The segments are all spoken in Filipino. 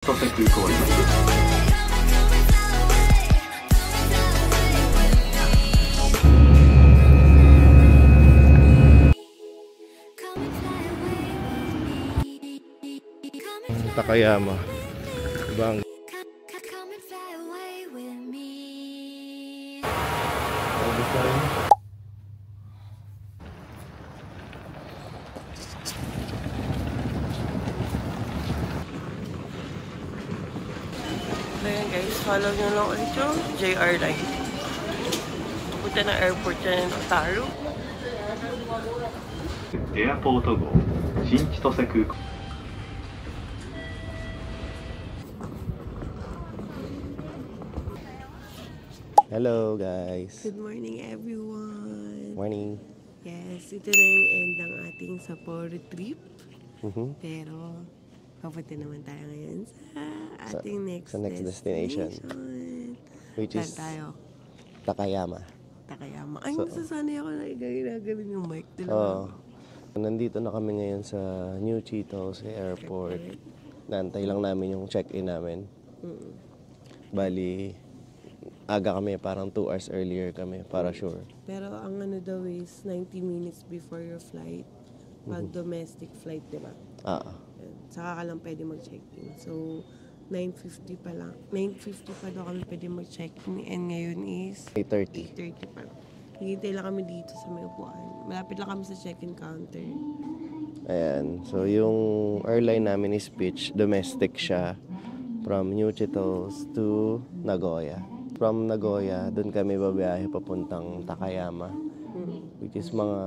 千歳空港に着く。Takayama. Diba ang Ayan guys, follow nyo lang ulit yung JR line. Pupunta na airport yan ng Otaru. エアポート号新千歳空港。 Hello guys. Good morning everyone! Morning. Yes, ito na yung end ng ating Sapporo trip. Pero, papunta naman tayo ngayon sa ating next destination. Which is tayo? Takayama. Takayama. Ay, masasanay ako na ginagaling yung mic. Nandito na kami ngayon sa New Chitos Airport. Naantay lang namin yung check-in namin. Bali, aga kami, parang 2 hours earlier kami para sure. Pero ang ano daw is 90 minutes before your flight. Pag domestic flight, di ba? Saka ka lang pwede mag-check-in. So, 9:50 pa lang. 9:50 pa daw kami pwede mag-check-in. And ngayon is 8:30. 8:30 pa. Hihintay lang kami dito sa may upuan. Malapit lang kami sa check-in counter. Ayan. So, yung airline namin is Peach. Domestic siya. From New Chitos to Nagoya. From Nagoya, doon kami babiyahe papuntang Takayama. Which is mga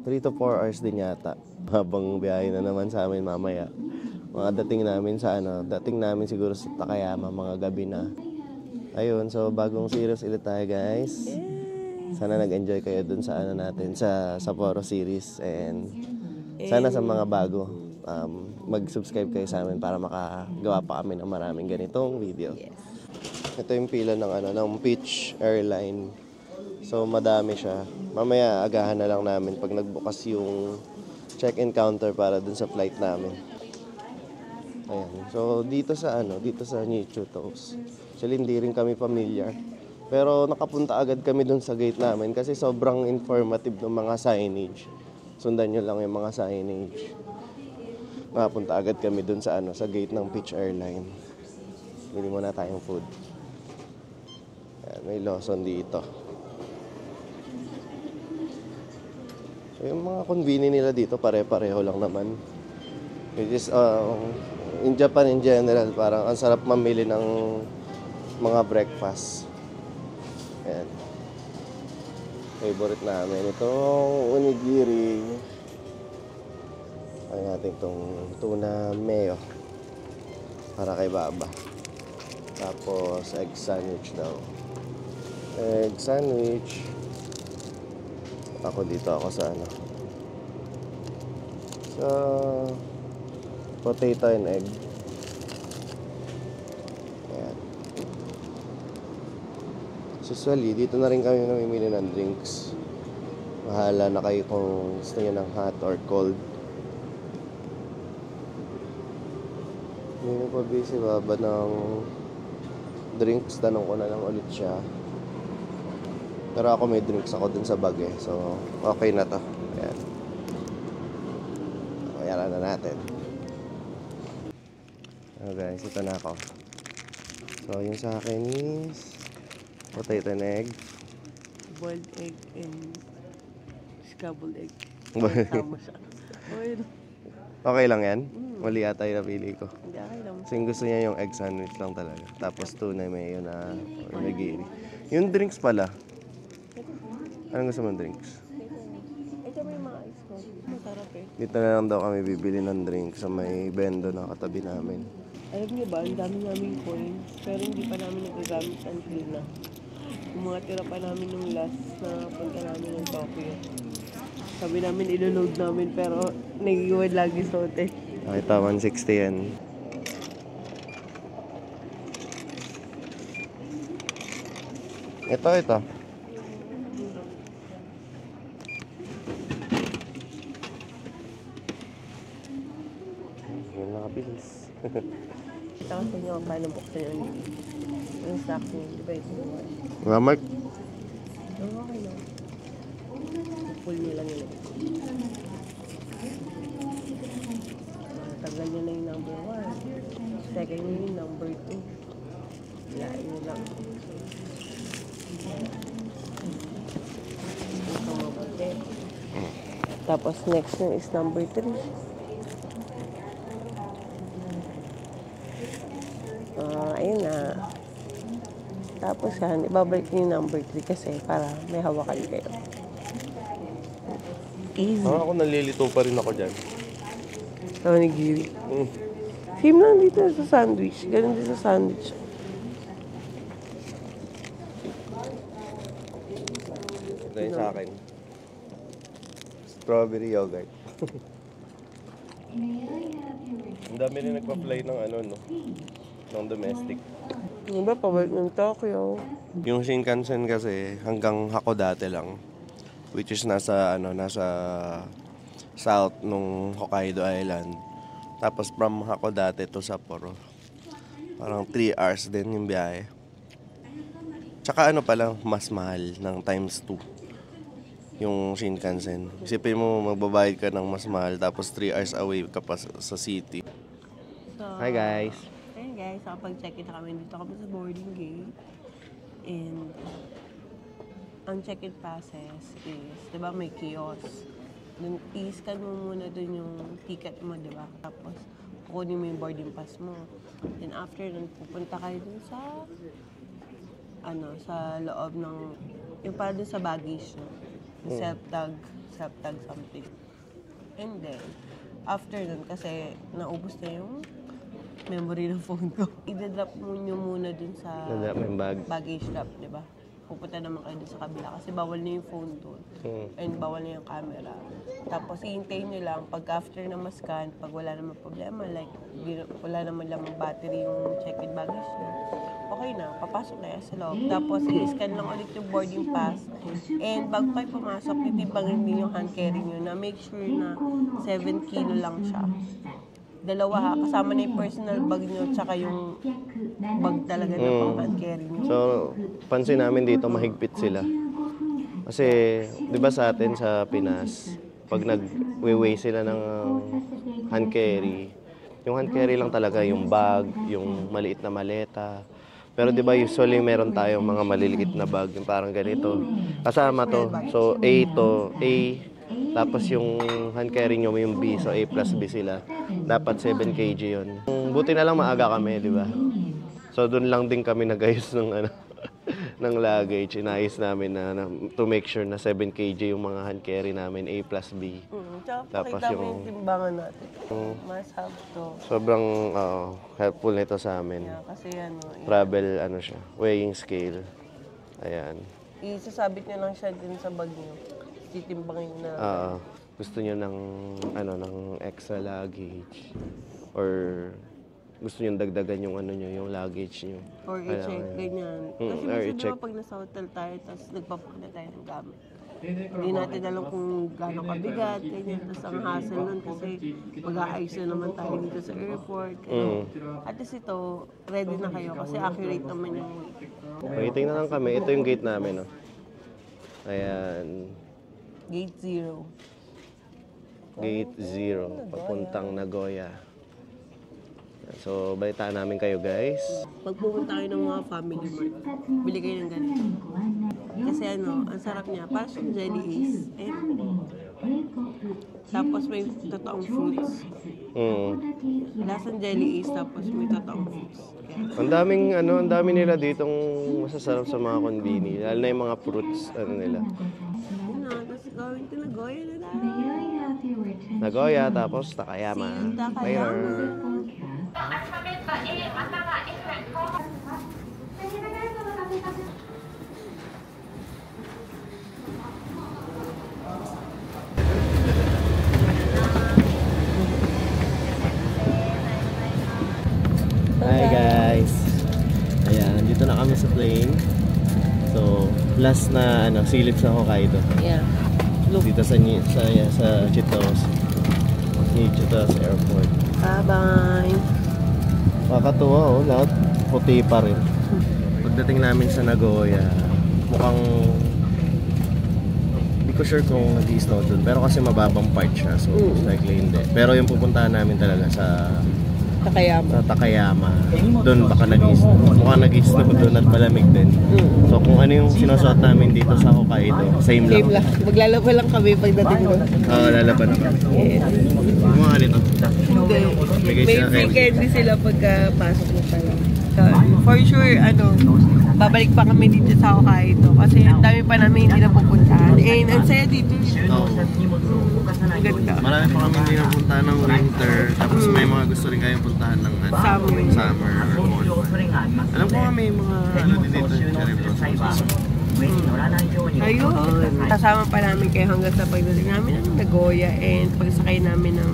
3 to 4 hours din yata. Habang biyahe na naman sa amin mamaya. Dating namin siguro sa Takayama, mga gabi na. Ayun, so bagong series ulit tayo guys. Sana nag-enjoy kayo dun sa natin, sa Sapporo series. And sana sa mga bago, mag-subscribe kayo sa amin para makagawa pa kami ng maraming ganitong video. Ito yung pila ng Peach Airline. So madami siya. Mamaya agahan na lang namin pag nagbukas yung check-in counter para dun sa flight namin. Ayan. So dito sa New Chitos. Actually hindi rin kami familiar. Pero nakapunta agad kami dun sa gate namin kasi sobrang informative ng mga signage. Sundan nyo lang yung mga signage. Nakapunta agad kami dun sa gate ng Peach Airline. Bili muna tayong food. Ayan, may Lawson dito. So, yung mga convenience nila dito pare-pareho lang naman. Which is in Japan in general, parang ang sarap mamili ng mga breakfast. Ayan. Favorite namin itong onigiri. Ay natin itong tuna mayo para kay Baba. Tapos egg sandwich daw. Egg sandwich. Ako sa sa potato and egg. Ayan. Usually, dito na rin kami namimili ng drinks. Bahala na kayo kung gusto nyo ng hot or cold. Hindi na pa busy Baba ng drinks. Tanong ko na lang ulit siya. Pero ako may drinks ako dun sa bag eh. So, okay na to. Ayan. Bayaran na natin. So guys, ito na ako. So, yung sa akin is potato and egg. Boiled egg and scrambled egg. Tama siya. Okay lang yan? Mali ata yung napili ko. Hindi, okay lang. Kasi gusto niya yung egg sandwich lang talaga. Tapos tuna mayo na onigiri. Yung drinks pala. Anong gusto mong drinks? Ito may mga ice coffee. Masarap eh. Dito na lang daw kami bibili ng drinks sa may bendo na katabi namin. Alam niyo ba, ang dami naming coins. Pero hindi pa namin nagagamit until na. Yung mga tira pa namin nung last na punta namin ng Tokyo. Sabi namin ilo-load namin pero nag-iwan lagi sa hotel. Nakita, 160 yan. Ito. Yun nakabilis. Kita ko sa inyo kung paano buksan yung leaf. Yung stocks niyo, di ba ito yung Nga, Mark. okay lang. Pull niyo lang yun. Tanggal niyo na yung number 1. Second niyo yung number 2. Hilain niyo lang. Ito mabuti. Tapos next niyo is number 3. Ayun na. Tapos yan, ibabalik niyo yung number 3 kasi para may hawakan kayo. Easy. Ako nalilito pa rin ako dyan. Onigiri. Same lang dito sa sandwich. Ganun din sa sandwich. Ito yung sa akin. Strawberry yogurt. Ang dami rin nagpa-fly ng ano, no? Ng domestic. Yung ba, pabalik ng Tokyo. Yung Shinkansen kasi hanggang Hakodate lang. Which is nasa south nung Hokkaido Island. Tapos from Hakodate to Sapporo. Parang 3 hours din yung biyahe. Tsaka ano palang mas mahal ng times 2 yung Shinkansen. Isipin mo magbabayad ka ng mas mahal tapos 3 hours away ka pa sa city. So, Hi guys! Ayun guys, nakapag-check-in na kami. Dito kami sa boarding gate. And ang check-in process is, di ba may kiosk. Dun, i-scan mo muna dun yung ticket mo, di ba? Tapos, kukunin mo yung boarding pass mo. Then after nun, pupunta kayo dun sa, sa loob ng, yung para dun sa baggage, no? Self-tag something. And then, after nun, kasi naubos na yung memory ng phone ko. I-drop mo nyo muna dun sa baggage drop, di ba? Pupunta naman kayo dun sa kabila kasi bawal na yung phone dun. And bawal na yung camera. Tapos hihintayin nyo lang pag after na ma-scan, pag wala naman problema, like wala naman lang battery yung check-in baggage nyo, okay na, papasok na yan sa loob. Tapos i-scan lang ulit yung boarding pass. And bago kayo pumasok, titimbangin din yung hand carry nyo na make sure na 7 kilo lang siya. Dalawa ha, kasama na yung personal bag nyo tsaka yung bag talaga na pang hand carry nyo. So, pansin namin dito mahigpit sila. Kasi, di ba sa atin sa Pinas, pag nag-weigh sila ng hand carry, yung hand carry lang talaga yung bag, yung maliit na maleta. Pero di ba usually meron tayong mga maliliit na bag, yung parang ganito. Kasama to. So, A to, A. Tapos yung hand carry nyo, yung B, so A plus B sila. Dapat 7 kg yun. Buti na lang maaga kami, di ba? So doon lang din kami nag-ayos ng, ng luggage. Inayos namin na to make sure na 7 kg yung mga hand carry namin, A plus B. Tapos yung timbangan natin. Mas have to. Sobrang helpful nito sa amin. Yeah, kasi travel, siya, weighing scale. Ayan. Isasabit nyo lang siya din sa bag nyo. Titimbangin na. Gusto niyo ng extra luggage or gusto niyo dagdagan yung yung luggage niyo. Or i-check ganyan. Kasi minsan diba pag nasa hotel tayo tapos nagpapak na tayo ng gamit. Hindi natin alam kung gaano kabigat, ganyan. Tapos ang hassle nun kasi mag-aayos na naman tayo dito sa airport. At least ito, ready na kayo kasi accurate naman yung waiting na lang kami. Ito yung gate namin. Ayan. Gate 0. Gate 0, papuntang Nagoya. So, balitaan namin kayo, guys. Pag pumunta kayo ng mga family mart, bili kayo ng ganito. Kasi ang sarap niya. Parang siyang jelly is. Tapos may totoong fruits. Lasang jelly is, tapos may totoong fruits. Ang dami nila ditong masasarap sa mga konbini. Lalo na yung mga fruits, nila. Tapos going to Nagoya na tayo. Nagoya, tapos Takayama. Later. Hi guys. Ayan, dito na kami sa plane. So, last na silip sa Hokkaido. Yeah. Dito sa Chitos. Chitos Airport. Bye-bye. Nakakatuwa oh, lahat puti pa rin. Pagdating namin sa Nagoya, mukhang hindi ko sure kung nag-i-snow doon. Pero kasi mababang part siya, so most likely hindi. Pero yung pupuntahan namin talaga sa Takayama. Doon baka nag-i-snow. Mukhang nag-i-snow doon at malamig din. So kung ano yung sinusuot namin dito sa Hokkaido, same lang. Maglalaba lang kami pagdating doon. Oo, lalaban na kami. Yes. Mga nito. May free candy sila pagkapasok mo pa lang. For sure, babalik pa kami dito sa Hokkaido kasi ang dami pa namin hindi napupuntahan. And ang saya dito. Ganda. Marami pa kami hindi napuntahan ng winter. Tapos may mga gusto rin kayong puntahan ng summer or fall. Alam ko may mga din dito yung cherry blossoms. Ayun. Kasama pa namin kayo hanggang sa pagdating namin ng Nagoya and pagsakay namin ng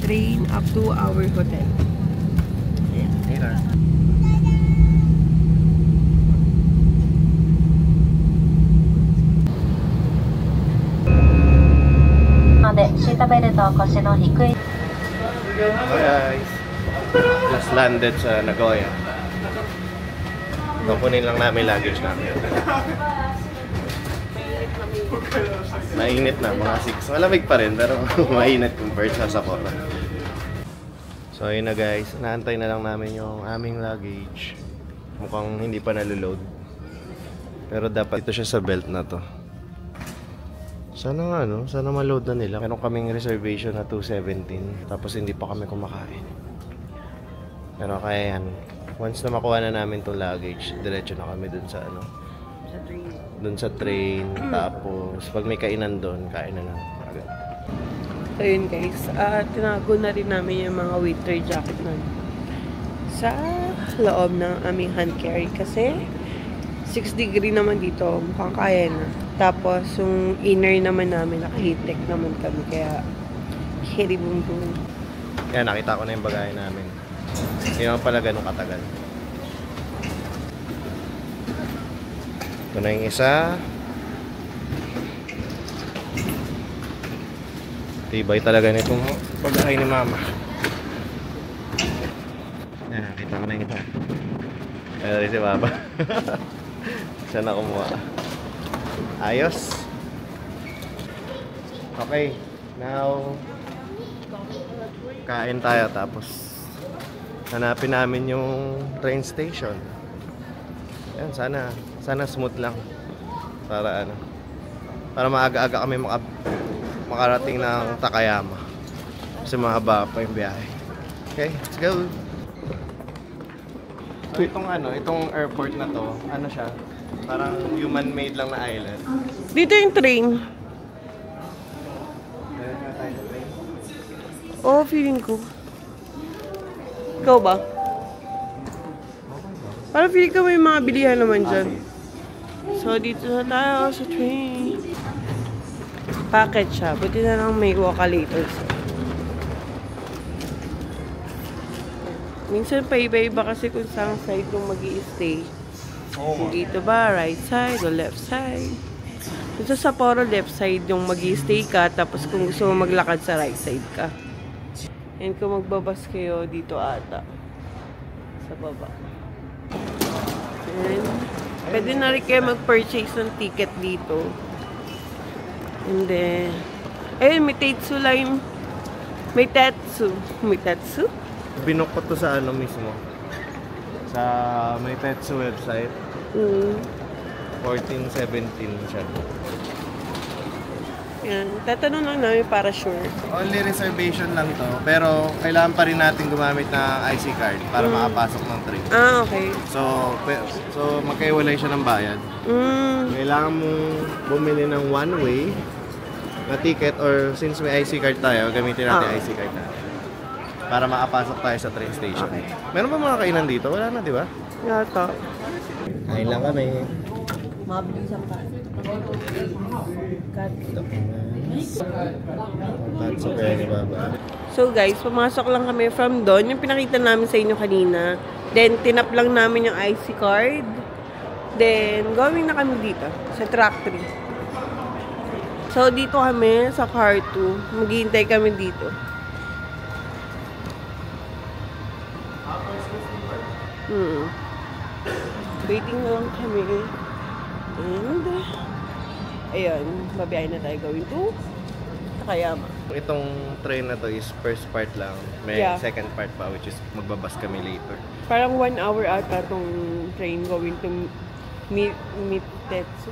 train up to our hotel. Later. シートベルトを腰の低い Guys, just landed sa Nagoya. Kukunin lang namin luggage namin. Mainit na, mga 6. Malamig pa rin, pero mainit compared sa Sapporo. So ayun na guys, naantay na lang namin yung aming luggage. Mukhang hindi pa naloload. Pero dapat ito siya sa belt na to. Sana nga sana ma-load na nila. Meron kaming reservation na 2:17. Tapos hindi pa kami kumakain. Pero kaya yan. Once na makuha na namin itong luggage, diretso na kami dun sa Sa train. Dun sa train. Tapos pag may kainan dun, kain na lang agad. So yun guys, tinago na rin namin yung mga winter jacket nun sa loob ng aming hand carry kasi 6 degree naman dito, mukhang kaya na. Tapos yung inner naman namin, naka-heat-tech naman kami, kaya carry boom boom. Yan, nakita ko na yung bagahe namin. Hindi naman pala ganun katagal. Ito na yung isa. Tibay talaga nitong bagahe ni Mama. Yan, nakita ko na yung isa. Ayan rin si Baba. Siya na kumuha. Ayos. Okay. Now, kain tayo tapos hanapin namin yung train station. Yan, sana smooth lang. Para para maaga-aga kami makarating ng Takayama. Kasi mahaba pa yung biyahe. Okay, let's go. So itong airport na to, siya? Parang human-made lang na island. Dito yung train. Oo, feeling ko. Ikaw ba? Parang feeling ko may mga bilihan naman dyan. So, dito na tayo sa train. Packet siya. Buti na lang may walk-a-laters. Minsan pa iba-iba kasi kung saan side yung mag-i-stay. Dito ba, right side o left side? Dito sa Sapporo, left side yung mag-i-stay ka. Tapos kung gusto mo maglakad sa right side ka. And kung magbabas kayo, dito ata. Sa baba. And pwede na rin kayo mag-purchase ng ticket dito. And then, ayun, may Tetsu line. May Tetsu. May Tetsu? Binook ko to sa mismo. Sa may Tetsu website. 14-17 siya. Yan. Tatanong lang namin para sure. Only reservation lang to. Pero kailangan pa rin natin gumamit ng IC card para makapasok ng train. Ah, okay. So magkaiwalay siya ng bayad. Kailangan mong bumili ng one-way na ticket or since may IC card tayo, gamitin natin IC card natin. Para makapasok tayo sa train station. Okay. Meron ba mga kainan dito? Wala na, di ba? Yata. Kain lang kami. Mabilisan pa. So guys, pumasok lang kami from doon. Yung pinakita namin sa inyo kanina. Then, tinap lang namin yung IC card. Then, going na kami dito. Sa track 3. So, dito kami sa car 2. Maghihintay kami dito. Waiting na lang kami. And, ayun, babiyahin na tayo going to Takayama. Itong train na to is first part lang. May second part pa, which is magbabas kami later. Parang 1 hour ata tong train going to Meitetsu.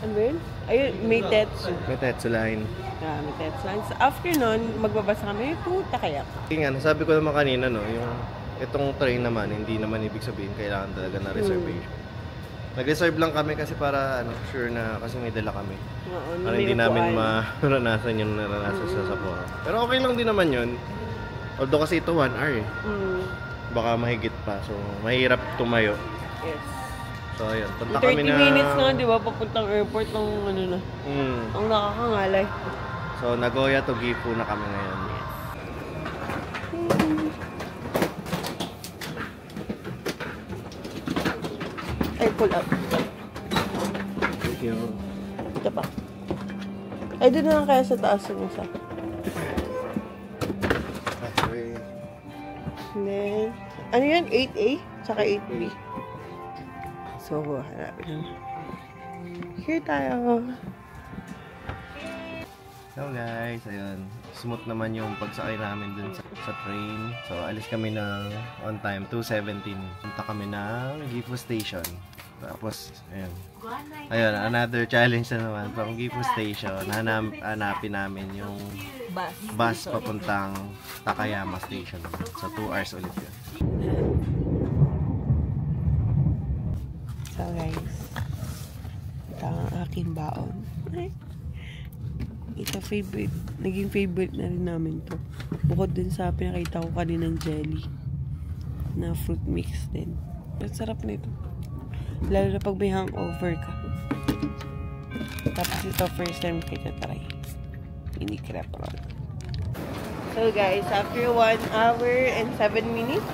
Ano ba yun? Ayun, Meitetsu. Meitetsu line. Meitetsu line. So, after nun, magbabasa kami to Takayama. Nga, sabi ko naman kanina, no, yung itong train naman, hindi naman ibig sabihin kailangan talaga na reservation. Nag-reserve lang kami kasi para sure na kasi may dala kami. Para hindi namin maranasan yung naranasan sa Sapporo. Pero okay lang din naman yun. Although kasi ito 1 hour eh. Baka mahigit pa. So, mahirap tumayo. Yes. So, ayun. Punta kami na 30 minutes na, di ba? Papuntang airport ng na. Ang nakakangalay. So, Nagoya to Gifu na kami ngayon. Ay, pull up. Thank you. Ito pa. Ay, doon na lang kaya sa taas yung isa. Okay. And then, ano yan? 8A? Tsaka 8B. So, hanapin na. Here tayo. So guys, ayun. Smooth naman yung pagsakay namin dun sa train. So, alis kami ng on time, 2:17. Punta kami ng Gifu Station. Tapos, ayun. Ayun, another challenge na naman. From Gifu Station, hanapin namin yung bus papuntang Takayama Station. So, 2 hours ulit yun. So guys, ito ang aking baon. Ito naging favorite na rin namin to. Bukod dun sa pinakita ko kaninang jelly na fruit mix din. But sarap nito. Lalo na pag may hangover ka. Tapos ito first time kita try. Hindi crap roll. So guys, after 1 hour and 7 minutes,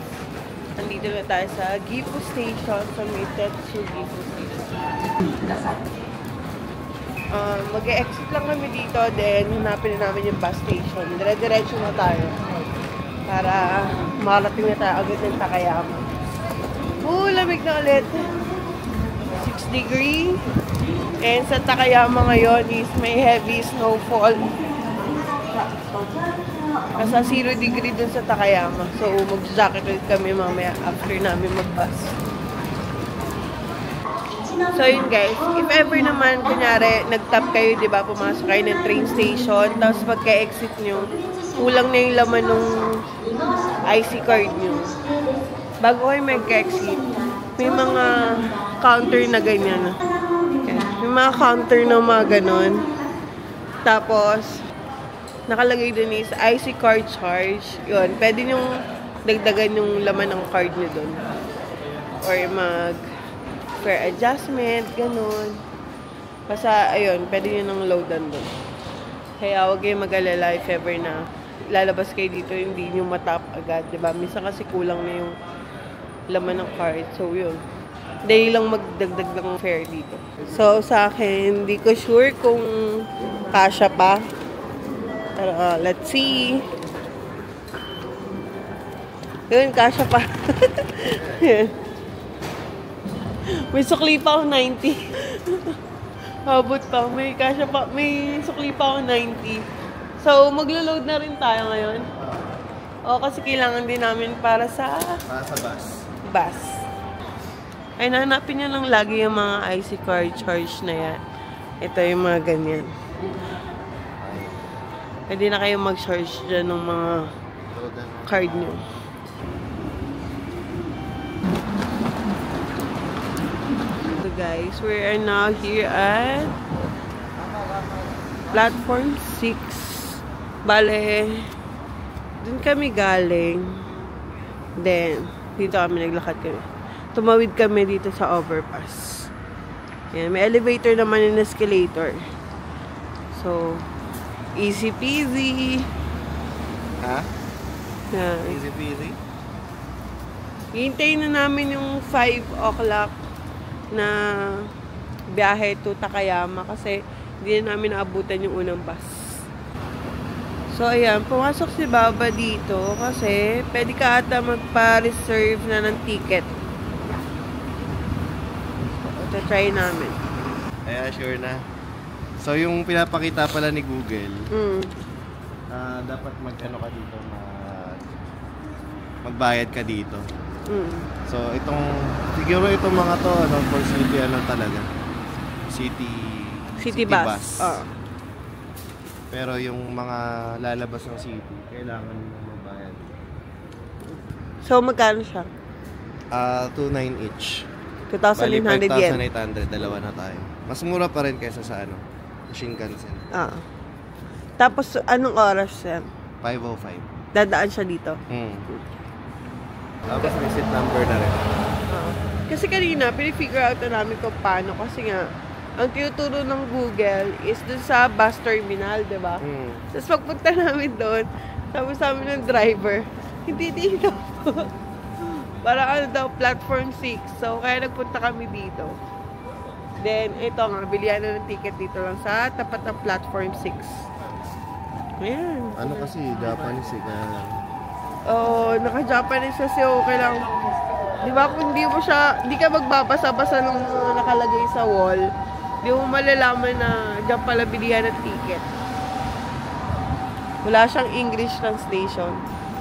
nandito na tayo sa Gifu Station, sa Meitetsu Gifu Station. Mag-exit lang kami dito, then hanapin na namin yung bus station. Dire-diretso na tayo para makarating na tayo agad ng Takayama. Lamig na ulit. 6 degrees. And sa Takayama ngayon is may heavy snowfall. Nasa 0 degree dun sa Takayama. So, mag-jacket ulit kami mamaya after namin mag-bus. So, yun guys. If ever naman, kunyari, nag-tap kayo, di ba, pumasok kayo ng train station, tapos pagka-exit nyo, kulang na yung laman ng IC card nyo. Bago kayo mag-exit, may mga counter na ganyan. May mga counter na mga ganon. Tapos, nakalagay dun is IC card charge. Yun, pwede nyong dagdagan yung laman ng card nyo dun. Or mag-fare adjustment, ganun. Basta, ayun, pwede nyo nang loadan dun. Kaya huwag kayong mag-alala if ever na lalabas kayo dito, hindi nyo matap agad, diba? Minsan kasi kulang na yung laman ng card. So, yun. Dahil lang magdagdag ng fare dito. So, sa akin, hindi ko sure kung kasya pa. Pero, let's see. Yun, kasya pa. May sukli pa ako 90. Habot pa. May kasya pa. May sukli pa ako 90. So, maglo-load na rin tayo ngayon. O, kasi kailangan din namin para sa bus. Ay, nahanapin nyo lang lagi yung mga IC card charge na yan. Ito yung mga ganyan. Pwede na kayo mag-charge dyan ng mga card nyo. So guys, we are now here at platform 6. Bale, dun kami galing. Then, dito kami naglakad kami. Tumawid kami dito sa overpass. Yan, may elevator naman yung escalator. So, easy peasy. Ha? Yan. Easy peasy? Hintayin na namin yung 5 o'clock na biyahe to Takayama kasi hindi na namin naabutan yung unang bus. So, So, ayan, pumasok si Baba dito kasi pwede ka ata magpa-reserve na ng ticket. Ito, try namin. Kaya sure na. So, yung pinapakita pala ni Google, dapat mag-ano ka dito, magbayad ka dito. So, siguro itong mga to, for city, talaga. City bus. Pero yung mga lalabas ng city, kailangan mo magbayad. So, magkano siya? 2,900 each. 2,800 yen. 5,800, dalawa na tayo. Mas mura pa rin kaysa sa Shinkansen. Tapos, anong oras yan? 5:05. Dadaan siya dito? Tapos may seat number na rin. Kasi kanina, pinifigure out na namin kung paano. Kasi nga, ang tinuturo ng Google is dun sa bus terminal, diba? Tapos pagpunta namin doon, sabi sa amin ng driver, hindi dito. Parang platform 6. So, kaya nagpunta kami dito. Then, ito nga, bilihan na ng ticket dito lang sa tapat ng platform 6. Ayan. Ano kasi, Japanese kaya... naka-Japanese kasi okay lang. Di ba, kung di ka magbabasa-basa ng nakalagay sa wall, di mo malalaman na diyan pala bilihan ng ticket. Wala siyang English translation.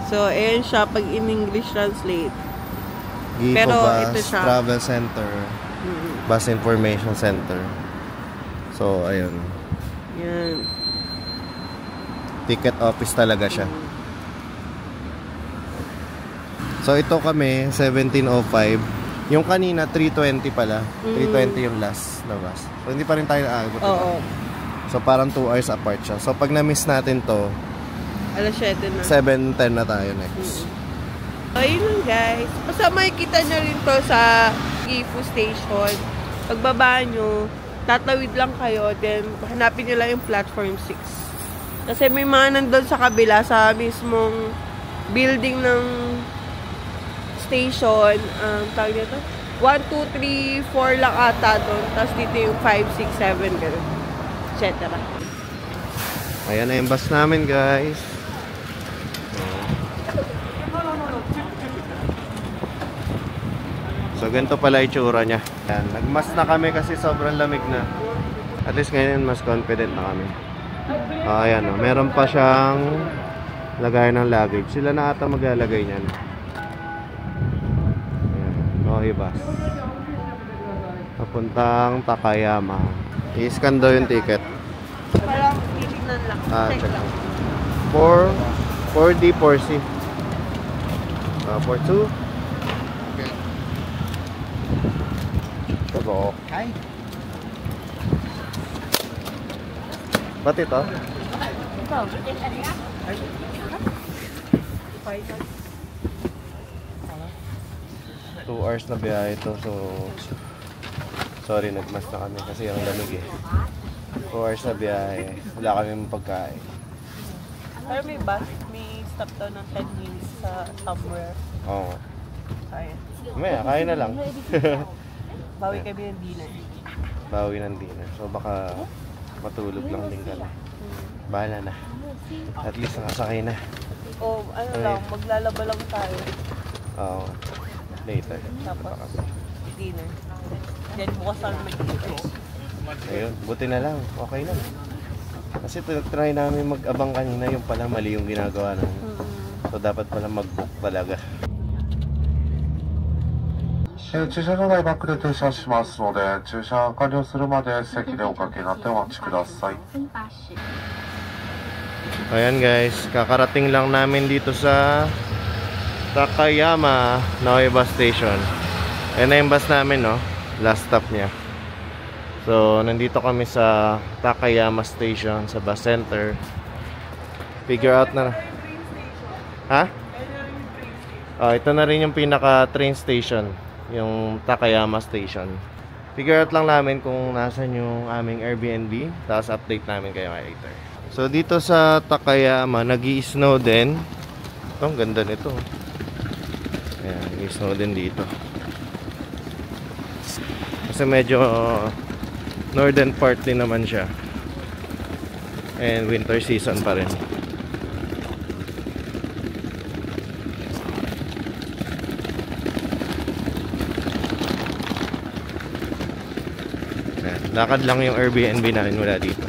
So, ayan siya pag in English translate. Pero ito siya. Travel Center. Bus Information Center. So, ayun. Yan. Ticket office talaga siya. So, ito kami, 17:05. Yung kanina, 3:20 pala. 3:20 yung last na bus. So, hindi pa rin tayo aabot. Oo. So, parang 2 hours apart siya. So, pag na-miss natin to, alas 7 na. 7:10 na tayo next. So, yun lang guys. Basta makikita nyo rin to sa Gifu Station. Pagbaba nyo, tatawid lang kayo, then hanapin nyo lang yung platform 6. Kasi may mga nandun sa kabila, sa mismong building ng station, tawag nito, 1, 2, 3, 4 lang ata doon. Tapos dito yung 5, 6, 7, gano'n. Etc. Ayan na yung bus namin, guys. So, ganito pala itsura niya. Ayan, nagmas na kami kasi sobrang lamig na. At least ngayon, mas confident na kami. Ayan, meron pa siyang lagay ng luggage. Sila na ata maglalagay niyan. Nohi bus. Papuntang Takayama. I-scan daw yung ticket. Parang titignan lang. Check lang. 4D, 4C. 4-2. Okay. Ito. Hi. Ba't ito? Ito. 2 hours na biyahe ito. So, sorry, nagmas na kami kasi ang lamig eh. 2 hours na biyahe. Wala kami pagkain. Pero may bus, may stop daw ng 10 minutes sa somewhere. Oo. Kaya. Kaya na lang. Bawi kami ng dinner. Bawi ng dinner. So baka matulog lang din kami. Bahala na. At least nakasakay na. O lang, maglalaba lang tayo. Oo. Later. Tapos dinner. Then bukas kami mag-dinner. Ayun, buti na lang. Okay lang. Kasi try namin mag-abang kanina, yung pala mali yung ginagawa namin. So dapat pala mag-book talaga. 駐車場内バックで停車しますので、駐車完了するまで席でおかけになってお待ちください。 Ayan guys, kakarating lang namin dito sa Takayama Nohi Bus Station. Ayan na yung bus namin, no? Last stop niya. So, nandito kami sa Takayama Station, sa bus center. Figure out na. Ha? Oh, ito na rin yung pinaka train station, yung Takayama Station. Figure out lang namin kung nasan yung aming Airbnb, tapos update namin kayo later. So, dito sa Takayama, nag-i-snow din. Ito, ang ganda nito. Ayan, nag-i-snow din dito. Kasi medyo northern part din naman siya. And winter season pa rin. Lakad lang yung Airbnb namin mula dito.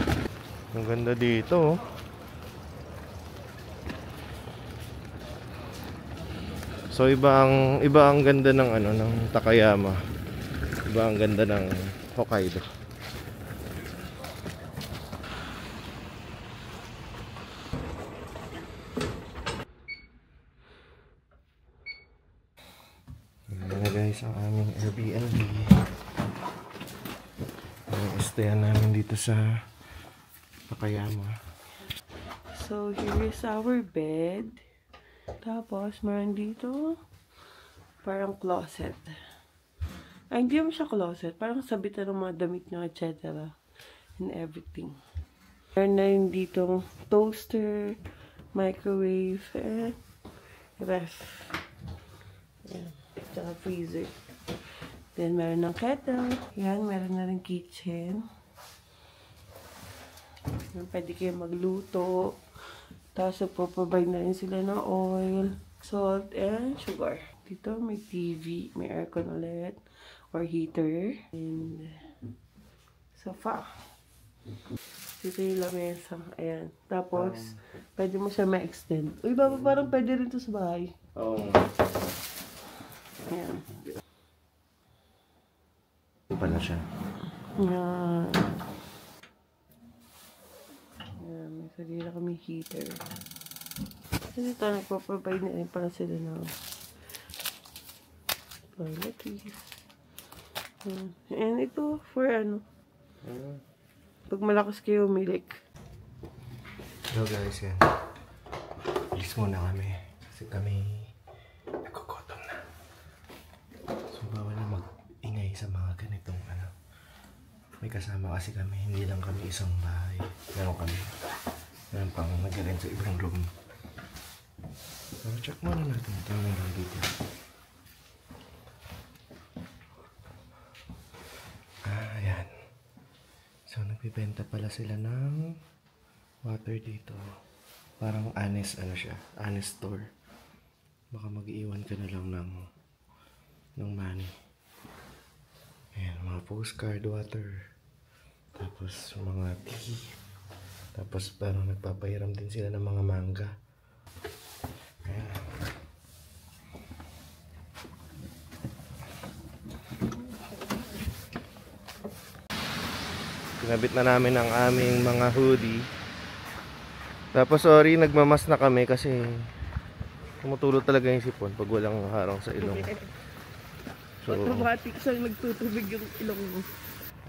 Ang ganda dito, oh. So iba ang ganda ng ano ng Takayama. Iba ang ganda ng Hokkaido. Ayan guys ang aming Airbnb. Stayan namin dito sa Takayama. So, here is our bed. Tapos, meron dito parang closet. Ay, hindi naman siya closet. Parang sabitan ng mga damit niya, etc. And everything. Meron na rin dito toaster, microwave, and ref. Ayan. Tsaka freezer. Then, meron ng kettle. Yan, meron na rin kitchen. Yan, pwede kayo magluto. Tapos, provide na rin sila ng oil, salt, and sugar. Dito, may TV, may aircon ulit, or heater, and sofa. Dito yung lamesa. Ayan. Tapos, pwede mo siya ma-extend. Uy, baba, parang pwede rin to sa bahay. Oo. Ayan. Ito pala siya. Ayan. Ayan, may sarili kami heater. Kasi ito, nagpo-provide na rin para sila ng toiletries. And ito, for ano, pag malakas kayo umilik. Hello guys, yan. Alis muna kami. Kasi kami nagkukutom na. So, bawal na mag-ingay sa mga ganitong ano. May kasama kasi kami. Hindi lang kami isang bahay. Meron pang nag-rent sa ibang room. So, check muna natin ito meron dito. Ayan. So, nagbibenta pala sila ng water dito. Parang honest, ano siya, honest store. Baka mag-iwan ka na lang ng money. Ayan, mga postcard water. Tapos, mga tea. Tapos, parang nagpapahiram din sila ng mga mangga. Ayan. Kinabit na namin ang aming mga hoodie. Tapos sorry, nagmamas na kami kasi tumutulog talaga yung sipon pag walang harang sa ilong. So, automatic siyang nagtutubig yung ilong mo.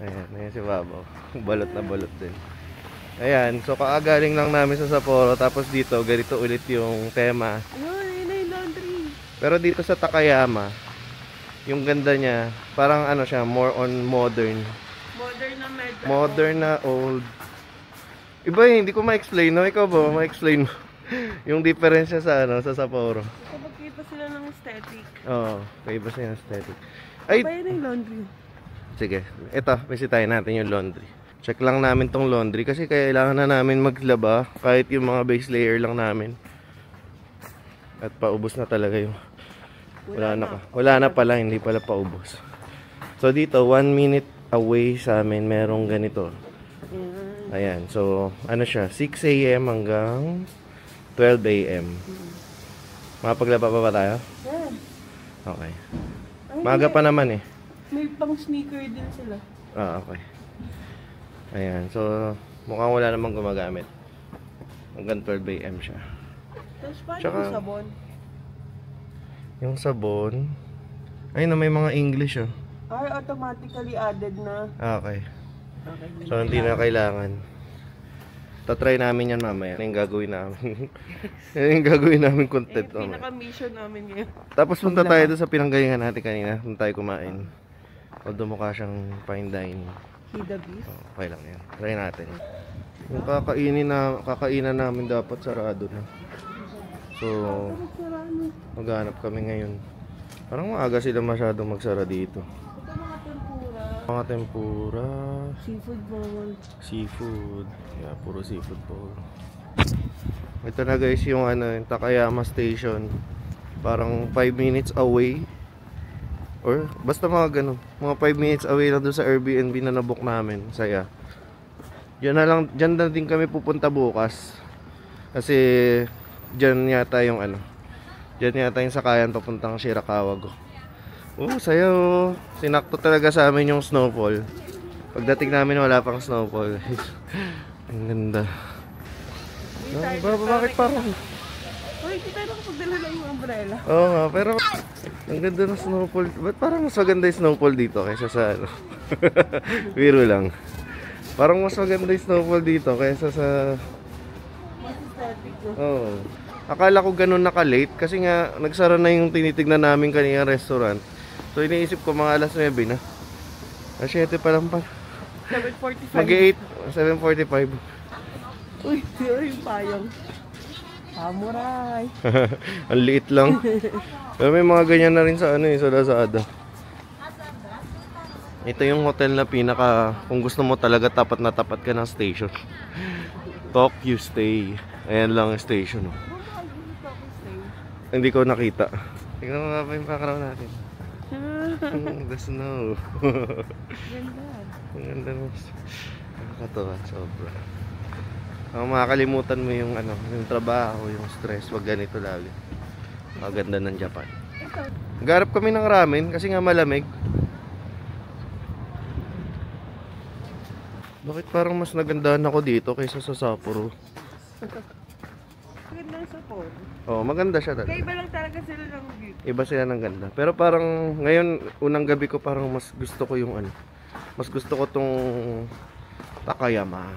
ayan si Babaw. Balot na balot din. Ayan, so kaagaling lang namin sa Sapporo. Tapos dito, ganito ulit yung tema. Ayun, yun na yung laundry. Pero dito sa Takayama, yung ganda niya, parang ano siya, more on modern. Modern na medyo. Modern na old. Iba hindi ko ma-explain, no? Ikaw ba ma-explain mo yung diferensya sa ano, sa Sapporo? Kapag kita sila ng aesthetic. Oo, kaiba siya yung aesthetic. Ay, Ba yun yung laundry? sige, eto, bisitahin natin yung laundry. Check lang namin tong laundry kasi kailangan na namin maglaba kahit yung mga base layer lang namin. At paubos na talaga yung wala na pala, hindi pala paubos. So dito, 1 minute away sa amin merong ganito. Ayan, so ano siya, 6 AM hanggang 12 AM. Makapaglaba pa ba tayo? Yeah. Okay. Maga pa naman eh. May pang sneaker din sila. Okay. Ayan, so mukhang wala namang gumagamit. Hanggang 12 AM siya. Tapos paano Tsaka, yung sabon? yung sabon, ay na may mga English oh. Ay, automatically added na. Okay. Okay. So hindi na kailangan. Tatry namin yan mamaya. Yan yung gagawin namin. Yan yung gagawin namin content mamaya. Pinaka-mission namin ngayon. Tapos punta tayo doon sa pinanggalingan natin kanina. Punta tayo kumain. Although mukha siyang fine dining. Hida beef. Okay lang yan. Try natin. Yung kakainan namin dapat sarado na. So, maghanap kami ngayon. Parang maaga sila masyadong magsara dito. Ito mga tempura. Mga tempura. Seafood bowl. Seafood. Yeah, puro seafood bowl. Ito na guys yung ano, yung Takayama Station. Parang 5 minutes away. Or basta mga ganun. Mga 5 minutes away lang doon sa Airbnb na nabook namin. Saya. Diyan na din kami pupunta bukas. Kasi diyan yata yung diyan yata yung sakayan papuntang Shirakawa. Saya oh. Sinakto talaga sa amin yung snowfall. Pagdating namin wala pang snowfall. Ang ganda. Bakit parang Uy, kita na kapagdala lang yung umbrella. Oo nga, pero ang ganda ng snowfall. Ba't parang mas maganda yung snowfall dito kaysa sa Biro lang. Parang mas maganda yung snowfall dito kaysa sa Oo. Akala ko ganun naka-late kasi nga nagsara na yung tinitignan namin kanina restaurant. So iniisip ko mga alas 9 na. 7 pa lang pa. 7:45. Mag-8, 7:45. Uy, yung payong. Samurai. Ang liit lang. Pero may mga ganyan na rin sa sa Lazada. Ito yung hotel na kung gusto mo talaga tapat na tapat ka ng station. Tokyo Stay. Ayan lang ang station. Oh. Hindi ko nakita. Tingnan mo nga pa yung background natin. The snow. Ganda. Ang ganda mo. Nakakatawa. Sobra. Ang makakalimutan mo yung yung trabaho, yung stress, wag ganito lagi. Maganda ng Japan. Nagharap kami ng ramen kasi nga malamig. Bakit parang mas nagandahan ako dito kaysa sa Sapporo? Maganda sa phone. Oh, maganda siya talaga. Kaiba lang talaga sila ng view. Iba sila ng ganda. Pero parang ngayon, unang gabi ko parang mas gusto ko yung mas gusto ko tong Takayama.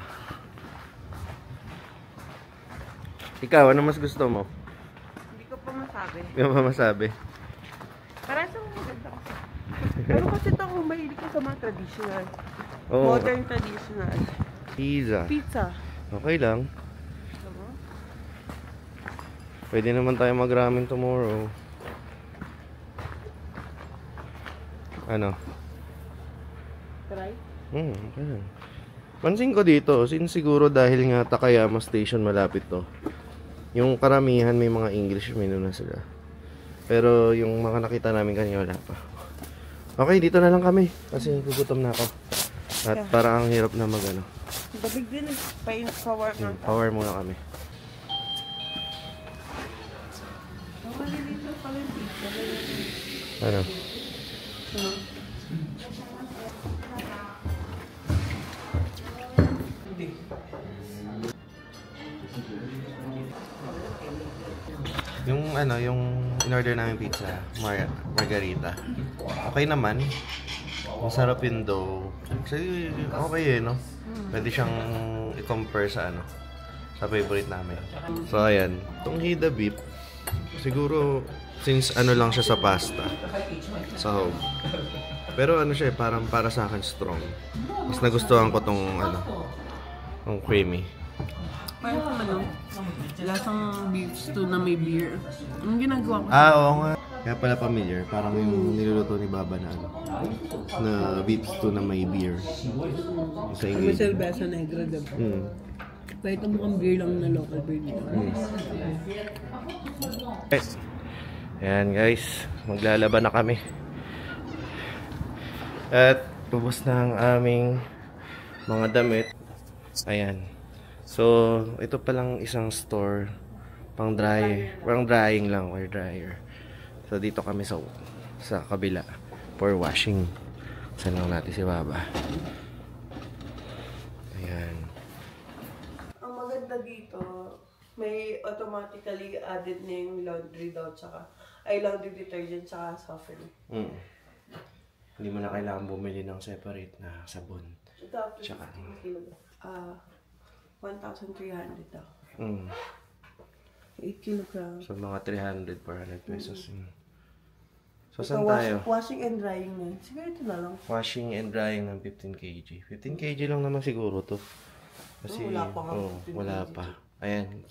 Ikaw, ano mas gusto mo? Hindi ko pa masabi. Hindi mo pa masabi. Parang sa maganda kasi. Pero kasi ito kung mahilig ko sa mga traditional. Oo. Modern traditional. Pizza. Okay lang. Pwede naman tayo mag-ramen tomorrow. Ano? Try? Okay lang. Pansin ko dito, siguro dahil nga Takayama Station malapit to. Yung karamihan may mga English menu na sila. Pero yung mga nakita namin kanina wala pa. Okay, dito na lang kami. Kasi gugutom na ako. At para ang hirap na Babig din eh. Power na. Power muna kami. Ano? Yung in-order namin pizza, margarita. Okay naman. Masarap yun dough. Kasi okay no? Pwede siyang i-compare sa sa favorite namin. So ayan, itong Hida beef, siguro since lang siya sa pasta. So, pero siya parang para sa akin strong. Mas nagustuhan ko tong tong creamy. Parang lasang beef stew na may beer. Anong ginagawa ko? Oo nga. Kaya pala familiar. Parang yung niluluto ni Baba na na beef stew na may beer. Sa May English. cerveza negra, diba? Kaya ito mukhang beer lang na local beer dito. Ayan guys, maglalaban na kami. At ubos na ang aming mga damit. Ayan. So, ito palang isang store pang drying lang or dryer. So, dito kami sa kabila for washing. Saan lang natin si Baba. Ayan. Ang maganda dito, may automatically added na yung laundry daw, tsaka laundry detergent, tsaka softener. Hindi mo na kailangan bumili ng separate na sabon. Ito after Tsaka 15 kilo. 1,300 daw. 8 kilograms. So, mga 300, 400 pesos. So, Ito, saan tayo? washing and drying na. Siguro ito na lang. Washing and drying ng 15 kg. 15 kg lang naman siguro to. Kasi, wala pa nga. wala pa. Ayan.